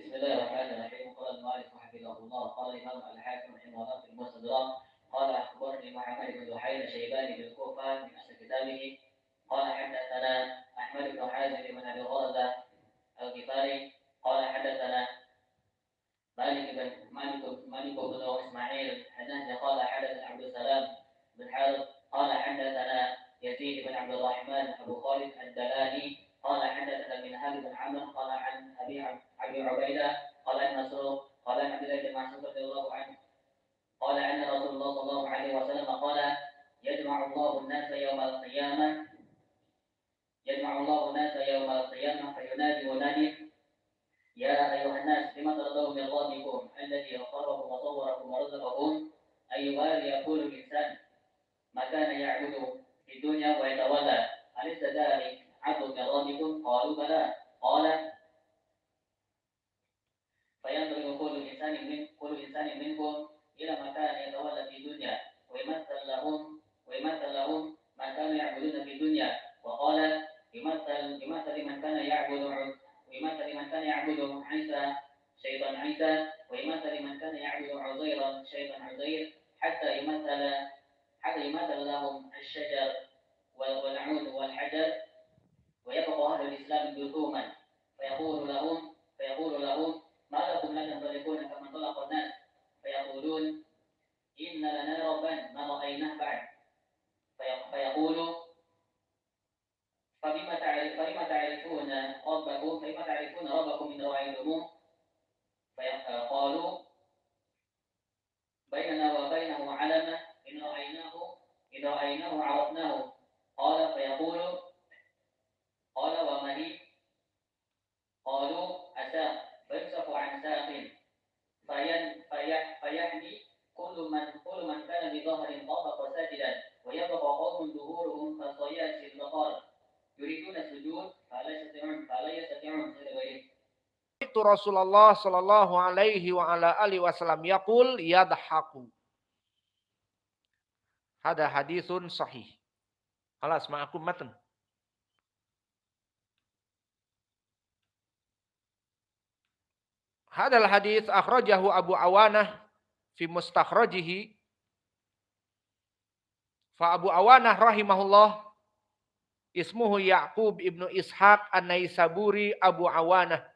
بسم الله الرحمن الرحيم. قال المؤلف حفظه الله قال الإمام الحاكم رحمه الله في المستدرك قال أخبرني محمد بن وحيد الشيباني بالكوفة من أصل كتابه قال حدثنا أحمد بن حازم بن أبي غرزة الغفاري قال حدثنا مالك بن إسماعيل حدثنا قال حدثنا عبد السلام بن حارث قال حدثنا يزيد بن عبد الرحمن أبو خالد الدلالي قال حدثنا منهال بن عمرو قال عن أبي عبيدة قال عن مسروق قال عن عبد الله بن مسعود رضي الله عنه قال أن رسول الله صلى الله عليه وسلم قال يجمع الله الناس يوم القيامة فينادي منادي يا أيها الناس لم ترضوا من ربكم الذي خلقكم وصوركم ورزقكم أيها يقول الإنسان ما كان يعبد في الدنيا ويتولى أليس ذلك عبد من ربكم؟ قالوا بلى قال فينظر كل إنسان منكم إلى ما كان يتولى في الدنيا ويمثل لهم ما كانوا يعبدون في الدنيا وقال يمثل من كان يعبد عيسى شيطان عيسى ويمثل من كان يعبد عزيرا شيطان عزير حتى يمثل لهم الشجر والعود والحجر ويبقى أهل الإسلام جذوما فيقول لهم ما لكم لا تنطلقون كما انطلق الناس فيقولون إن لنا ربا ما رأيناه بعد فيقول فبما تعرفون ربكم إن رأيتموه فقالوا بيننا وبينه علامة إن رأيناه عرفناه قال وما هي قالوا أساق فيكشف عن ساق فيحني كل من كان بظهر طابق ساجدا ويبقى قوم ظهورهم كصياص البقر يريدون السجود فلا يستطيعون itu Rasulullah sallallahu alaihi wa ala alihi wasallam yaqul yadhaku. Hada haditsun sahih. Khalas ma'akum matan. Hadal hadits akhrajahu Abu Awanah fi mustakhrajihi. Fa Abu Awanah rahimahullah ismuhu Ya'qub ibnu Ishaq an-Naisaburi Abu Awanah.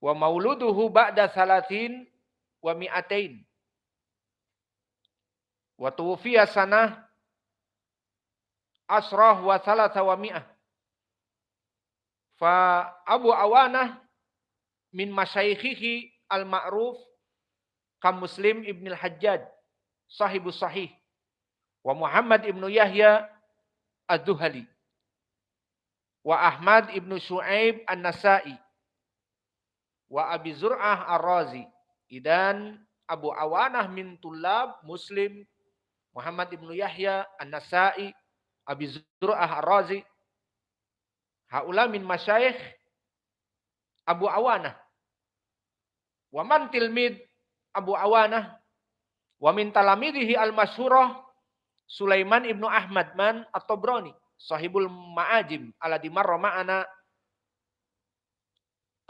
Wa mauluduhu ba'da salatin wa mi'atain. Wa tuwfiya sanah asrah wa thalatha wa mi'ah. Fa Abu Awanah min masyayikhihi al-ma'ruf kam Muslim ibn al-Hajjaj sahibus sahih wa Muhammad ibn Yahya ad-Duhali wa Ahmad ibn Shu'aib an-Nasa'i wa Abi Zur'ah ar-Razi. Idan Abu Awanah min tulab Muslim, Muhammad ibn Yahya an-Nasa'i, Abi Zur'ah ar-Razi. Haula min masyayikh Abu Awanah. Wa man tilmid Abu Awanah wa min talamidihi al-masyhurah Sulaiman ibnu Ahmad man at-Tabrani sahibul ma'ajim alladhi marra ma'ana.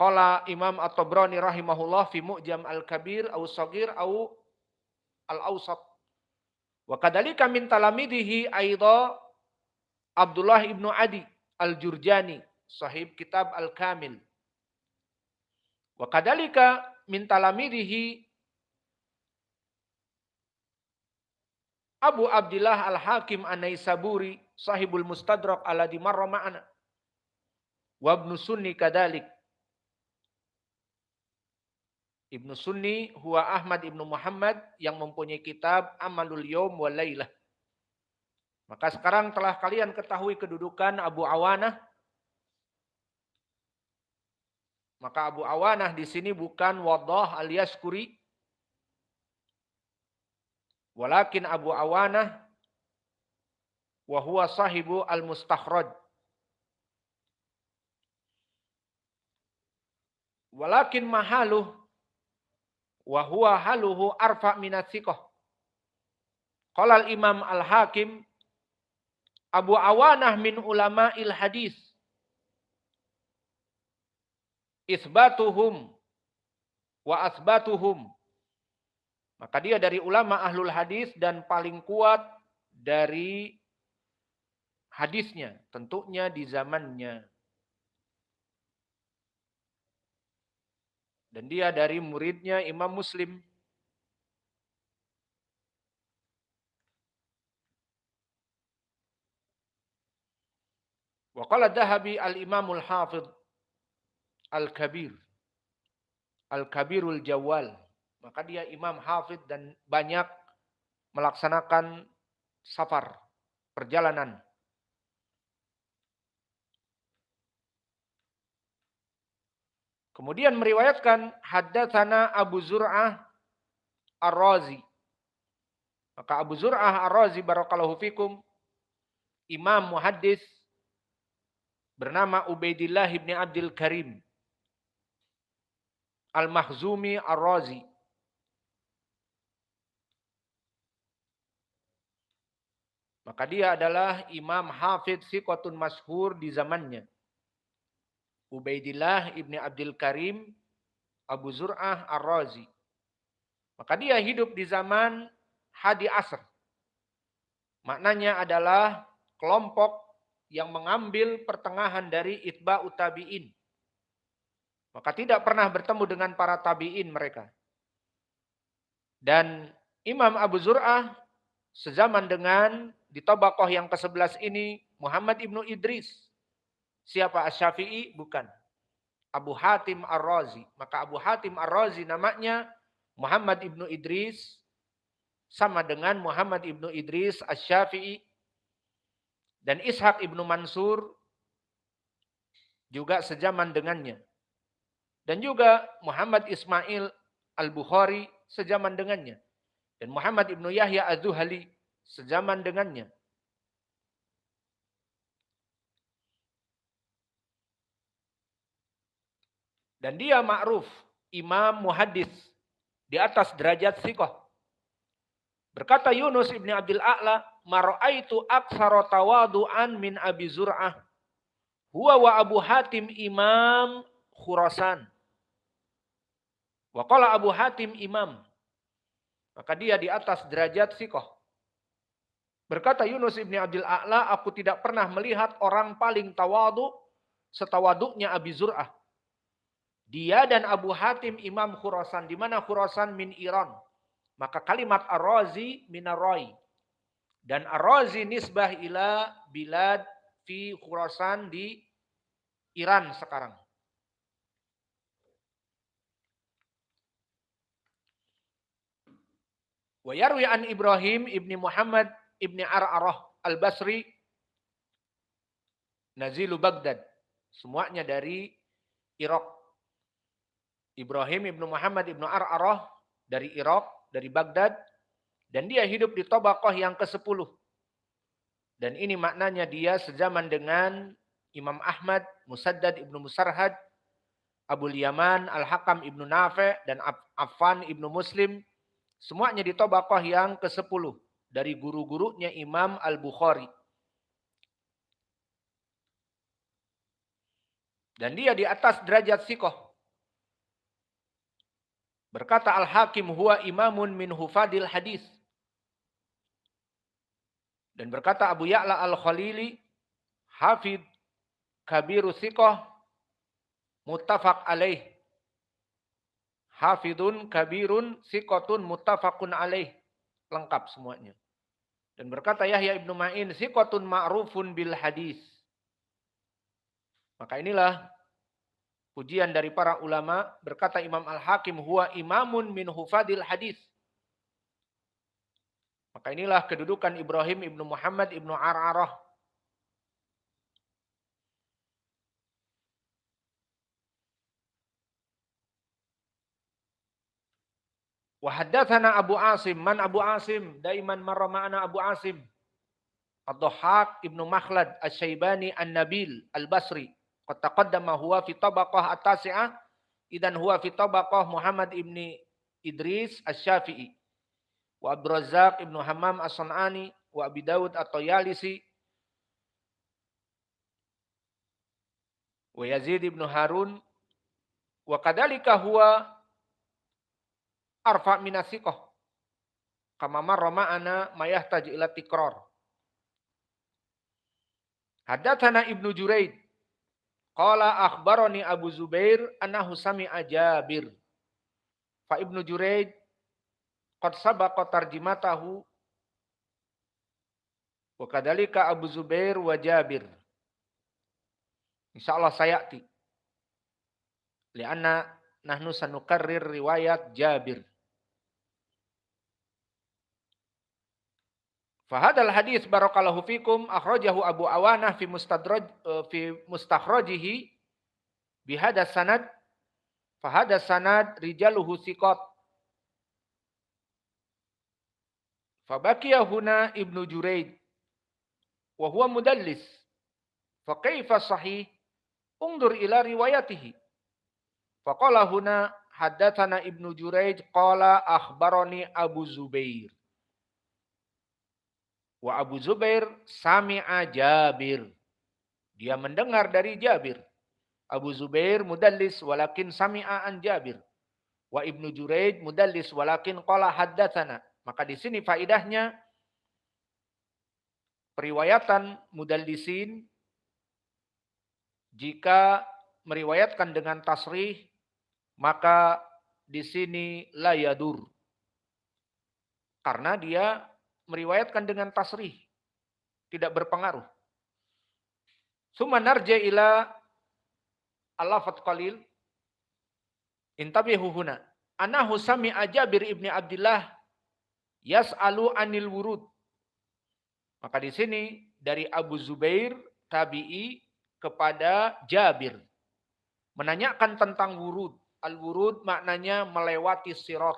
Qala Imam At-Tabrani rahimahullah fi Mu'jam al-Kabir au Saghir au al-Awsat. Wa kadhalika min talamidihi aidha Abdullah ibnu Adi al-Jurjani sahib kitab al-Kamil. Wa kadhalika min talamidihi Abu Abdillah al-Hakim an-Naisaburi sahibul Mustadrak alladhi marra ma'ana. Wa Ibnu Sunni kadhalik. Ibnu Sunni huwa Ahmad ibnu Muhammad yang mempunyai kitab Amalul Yawm wal Lailah. Maka sekarang telah kalian ketahui kedudukan Abu Awanah. Maka Abu Awanah di sini bukan Waddah al-Yashkuri. Walakin Abu Awanah wa huwa sahibu al-mustakhraj. Walakin mahaluh wa huwa haluhu arfa minat thiqah. Qala al-Imam al-Hakim Abu Awanah min ulama'il hadis. isbatuhum wa asbatuhum. Maka dia dari ulama ahlul hadis dan paling kuat dari hadisnya, tentunya di zamannya. Dan dia dari muridnya Imam Muslim. Wa qala Dhahabi al-Imamul Hafidh al-Kabir. Al-Kabirul Jawal. Maka dia imam hafidh dan banyak melaksanakan safar, perjalanan. Kemudian meriwayatkan haddatsana Abu Zur'ah Ar-Razi. Maka Abu Zur'ah Ar-Razi barakallahu fikum, imam muhaddis bernama Ubaidillah ibn Abdul Karim Al-Makhzumi Ar-Razi. Maka dia adalah imam hafidh thiqatun masyhur di zamannya. Ubaidillah ibn Abdul Karim Abu Zur'ah Ar-Razi. Maka dia hidup di zaman Hadi Asr. Maknanya adalah kelompok yang mengambil pertengahan dari itba'ut tabi'in. Maka tidak pernah bertemu dengan para tabi'in mereka. Dan Imam Abu Zur'ah sezaman dengan di tabaqah yang ke-11 ini Muhammad ibnu Idris. Siapa Asy-Syafi'i? Bukan. Abu Hatim Ar-Razi. Maka Abu Hatim Ar-Razi namanya Muhammad ibnu Idris, sama dengan Muhammad ibnu Idris Asy-Syafi'i. Dan Ishaq ibnu Mansur juga sezaman dengannya. Dan juga Muhammad Ismail Al-Bukhari sezaman dengannya. Dan Muhammad ibnu Yahya Az-Zuhali sezaman dengannya. Dan dia ma'ruf, imam muhaddis di atas derajat thiqah. Berkata Yunus ibn Abdul A'la, "Mara'aitu aktsara tawadu'an min Abi Zur'ah. Huwa wa Abu Hatim imam Khurasan." Wa qala Abu Hatim imam. Maka dia di atas derajat thiqah. Berkata Yunus ibn Abdul A'la, "Aku tidak pernah melihat orang paling tawadu setawaduknya Abi Zur'ah. Dia dan Abu Hatim imam Khurasan. Di mana Khurasan? Min Iran. Maka kalimat Ar-Razi min Ar-Rai. Dan Ar-Razi nisbah ila bilad fi Khurasan di Iran sekarang. Wa yarwi an Ibrahim ibni Muhammad ibni Ar'arah al-Basri nazilu Baghdad. Semuanya dari Irak. Ibrahim ibnu Muhammad ibnu Ar'arah dari Irak, dari Baghdad. Dan dia hidup di tabaqah yang ke-10. Dan ini maknanya dia sezaman dengan Imam Ahmad, Musaddad ibnu Musarhad, Abul Yaman, Al-Hakam ibnu Nafi' dan Affan ibnu Muslim. Semuanya di tabaqah yang ke-10 dari guru-gurunya Imam Al-Bukhari. Dan dia di atas derajat thiqah. Berkata Al-Hakim, huwa imamun min hufadil hadis. Dan berkata Abu Ya'la Al-Khalili, hafid kabiru thiqah muttafaq alaih. Hafidun kabirun thiqatun muttafaqun alaih. Lengkap semuanya. Dan berkata Yahya ibnu Ma'in, thiqatun ma'rufun bil hadis. Maka inilah pujian dari para ulama. Berkata Imam Al-Hakim, huwa imamun min hufadil hadis. Maka inilah kedudukan Ibrahim ibnu Muhammad ibnu Ar'arah. Wa haddatsana Abu Asim. Man Abu Asim? Daiman marra ma'ana Abu Asim. Ad-Dhahhak ibnu Makhlad Asy-Syaibani An-Nabil Al-Basri. Qad taqaddama huwa fi tabaqah at-tasi'ah. Idan huwa fi tabaqah Muhammad ibni Idris Asy-Syafi'i. Wa Abdul Razzaq ibnu Hammam As-San'ani. Wa Abi Dawud At-Tayalisi. Wa Yazid ibnu Harun. Wa kadzalika huwa arfa minasiqah. Kama marra ma'ana ma yahtaju ila tikrar. Haddatsana Ibnu Juraid qala akhbarani Abu Zubair annahu sami'a Jabir. Fa Ibnu Juraid qad sabaqa tarjimatahu wa kadzalika Abu Zubair wa Jabir. Insyaallah sayati. Lianna nahnu sanukarrir riwayat Jabir. Fahadal hadis barakallahu fikum akhrajahu Abu Awanah fi mustakhrajihi bihada sanad fahada sanad rijaluhu thiqat. Fabaqiya huna Ibnu Juraid wa huwa mudallis. Fa kaifa sahih? Undur ila riwayatihi. Faqala huna haddatsana Ibnu Juraid qala akhbarani Abu Zubair. Wa Abu Zubair sami'a Jabir. Dia mendengar dari Jabir. Abu Zubair mudallis walakin sami'a an Jabir. Wa Ibnu Juraid mudallis walakin qala haddatsana. Maka di sini faidahnya periwayatan mudallisin jika meriwayatkan dengan tasrih maka di sini la yadur. Karena dia meriwayatkan dengan tasrih, tidak berpengaruh. Summa narja ila al-lafadz qalil. Intabihu huna. Anahu sami'a Jabir ibni Abdullah yas'alu anil wurud. Maka di sini dari Abu Zubair tabi'i kepada Jabir menanyakan tentang wurud. Al-wurud maknanya melewati sirat.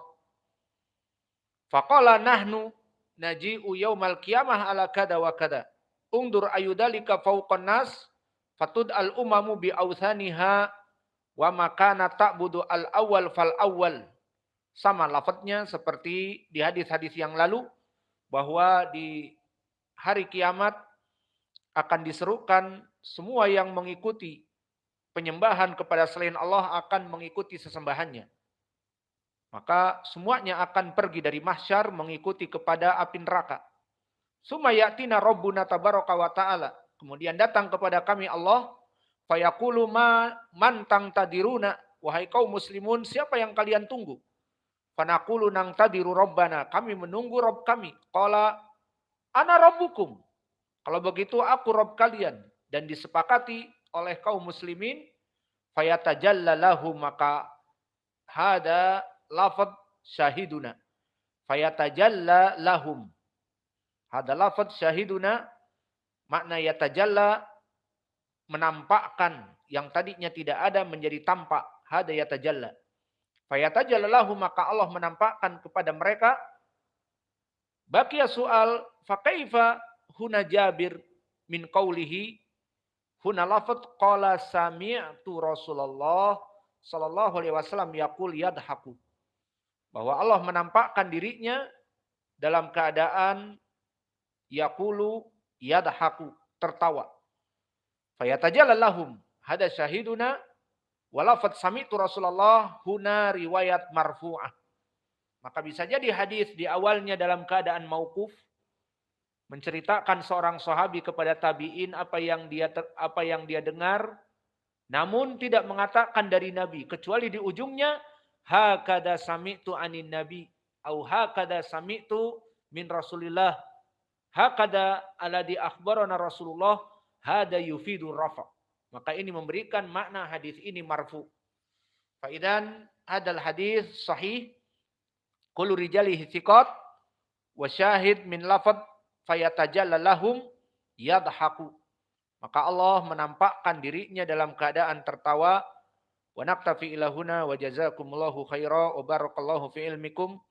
Faqala nahnu naji'u yaumal qiyamah ala kada wa kada. Undur ayudalika fauqan nas fatud al umamu bi authaniha wa makana ta'budu al awal fal awal. Sama lafadznya seperti di hadis-hadis yang lalu bahwa di hari kiamat akan diserukan semua yang mengikuti penyembahan kepada selain Allah akan mengikuti sesembahannya. Maka semuanya akan pergi dari mahsyar mengikuti kepada api neraka. Summa ya'tina rabbuna tabaraka wa ta'ala. Kemudian datang kepada kami Allah. Fayaqulu man tangtadiruna. Wahai kaum muslimun, siapa yang kalian tunggu? Fanaqulu nangtadiru rabbana. Kami menunggu Rabb kami. Qala ana rabbukum. Kalau begitu aku Rabb kalian. Dan disepakati oleh kaum muslimin. Fayatajalla lahum maka hada lafadz syahiduna. Fayatajalla lahum. Hada lafadz syahiduna. Makna yatajalla menampakkan. Yang tadinya tidak ada menjadi tampak. Hada yatajalla. Fayatajalla lahum maka Allah menampakkan kepada mereka. Baqiya soal. Fakaifa huna Jabir min qawlihi. Huna lafadz qala sami'tu Rasulullah sallallahu alaihi wasallam yaqul yadhaku. Bahwa Allah menampakkan dirinya dalam keadaan yaqulu yadhaku, tertawa. Fayatajalla lahum hada syahiduna wa lafadz sami'tu Rasulullah huna riwayat marfu'ah. Maka bisa jadi hadis di awalnya dalam keadaan mauquf menceritakan seorang sahabi kepada tabi'in apa yang dia dengar, namun tidak mengatakan dari Nabi, kecuali di ujungnya hakada sami'tu anin nabi au hakada sami'tu min Rasulillah hakada alladhi akhbarana Rasulullah hada yufidur rafa. Maka ini memberikan makna hadis ini marfu. Fa idzan hadal hadis sahih kullu rijalihi thiqat wa syahid min lafadz fayatajalla lahum yadhaku. Maka Allah menampakkan dirinya dalam keadaan tertawa. Wa naktafi ila huna wa jazakumullahu khaira wa barakallahu fi ilmikum.